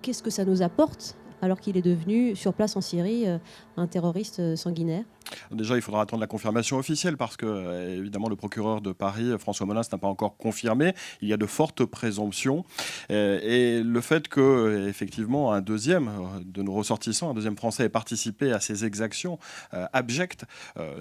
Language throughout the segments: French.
Qu'est-ce que ça nous apporte alors qu'il est devenu, sur place en Syrie, un terroriste sanguinaire? Déjà, il faudra attendre la confirmation officielle parce que, évidemment, le procureur de Paris, François Molins, n'a pas encore confirmé. Il y a de fortes présomptions. Et le fait que, effectivement, un deuxième de nos ressortissants, un deuxième Français, ait participé à ces exactions abjectes,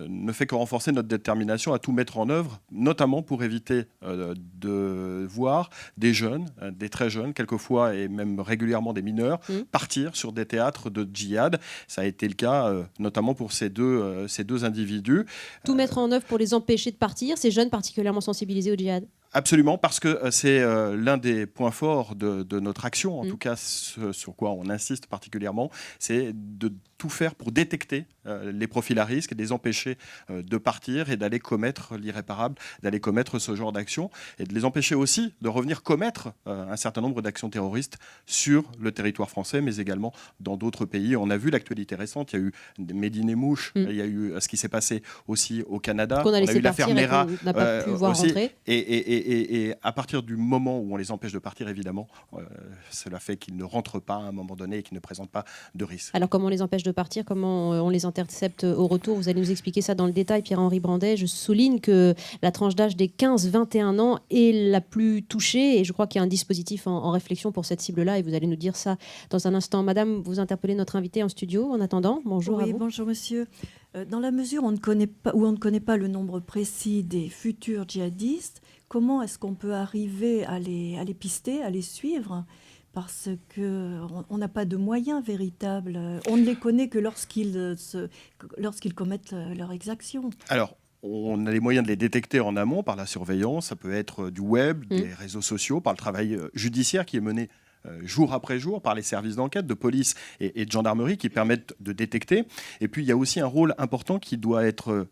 ne fait que renforcer notre détermination à tout mettre en œuvre, notamment pour éviter de voir des jeunes, des très jeunes, quelquefois et même régulièrement des mineurs, partir sur des théâtres de djihad. Ça a été le cas, notamment pour ces deux individus. Tout mettre en œuvre pour les empêcher de partir, ces jeunes particulièrement sensibilisés au djihad? Absolument, parce que c'est l'un des points forts de notre action, en tout cas ce sur quoi on insiste particulièrement, c'est de tout faire pour détecter les profils à risque, et les empêcher de partir et d'aller commettre l'irréparable, d'aller commettre ce genre d'action, et de les empêcher aussi de revenir commettre un certain nombre d'actions terroristes sur le territoire français, mais également dans d'autres pays. On a vu l'actualité récente, il y a eu Médine et Mouche, il y a eu ce qui s'est passé aussi au Canada, Qu'on a on a laissé eu l'affaire partir et Mera qu'on n'a pas pu voir aussi, rentrer. et à partir du moment où on les empêche de partir, évidemment, cela fait qu'ils ne rentrent pas à un moment donné et qu'ils ne présentent pas de risque. Alors comment on les empêche de partir? Comment on les intercepte au retour? Vous allez nous expliquer ça dans le détail, Pierre-Henri Brandet. Je souligne que la tranche d'âge des 15-21 ans est la plus touchée et je crois qu'il y a un dispositif en réflexion pour cette cible-là et vous allez nous dire ça dans un instant. Madame, vous interpellez notre invité en studio en attendant. Bonjour à vous. Bonjour monsieur. Dans la mesure où on ne connaît pas le nombre précis des futurs djihadistes, comment est-ce qu'on peut arriver à les pister, à les suivre? Parce qu'on n'a pas de moyens véritables. On ne les connaît que lorsqu'ils commettent leur exaction. Alors, on a les moyens de les détecter en amont par la surveillance. Ça peut être du web, des réseaux sociaux, par le travail judiciaire qui est mené jour après jour par les services d'enquête de police et de gendarmerie qui permettent de détecter. Et puis il y a aussi un rôle important qui doit être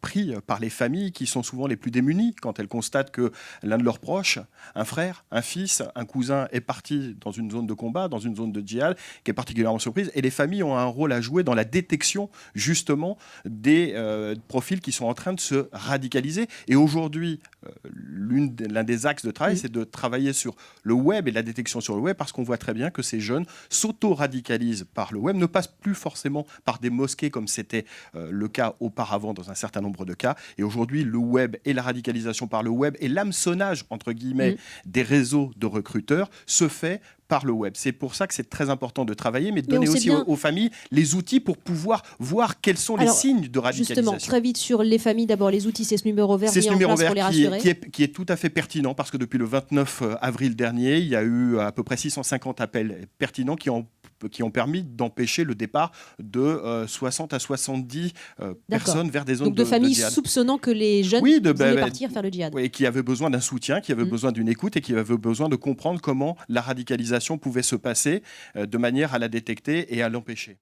pris par les familles qui sont souvent les plus démunies quand elles constatent que l'un de leurs proches, un frère, un fils, un cousin est parti dans une zone de combat, dans une zone de djihad qui est particulièrement surprise. Et les familles ont un rôle à jouer dans la détection justement des profils qui sont en train de se radicaliser. Et aujourd'hui, l'un des axes de travail, c'est de travailler sur le web et la détection sur le web, parce qu'on voit très bien que ces jeunes s'auto-radicalisent par le web, ne passent plus forcément par des mosquées comme c'était le cas auparavant dans un certain nombre de cas. Et aujourd'hui, le web et la radicalisation par le web et l'hameçonnage, entre guillemets, des réseaux de recruteurs se fait par le web. C'est pour ça que c'est très important de travailler, mais de donner aussi aux familles les outils pour pouvoir voir quels sont les signes de radicalisation. Justement, très vite sur les familles, d'abord les outils, c'est ce numéro vert mis en place pour les rassurer. Qui est tout à fait pertinent, parce que depuis le 29 avril dernier, il y a eu à peu près 650 appels pertinents qui ont permis d'empêcher le départ de 60 à 70 personnes vers des zones de familles djihad. Soupçonnant que les jeunes voulaient partir faire le djihad. Oui, qui avaient besoin d'un soutien, qui avaient besoin d'une écoute et qui avaient besoin de comprendre comment la radicalisation pouvait se passer de manière à la détecter et à l'empêcher.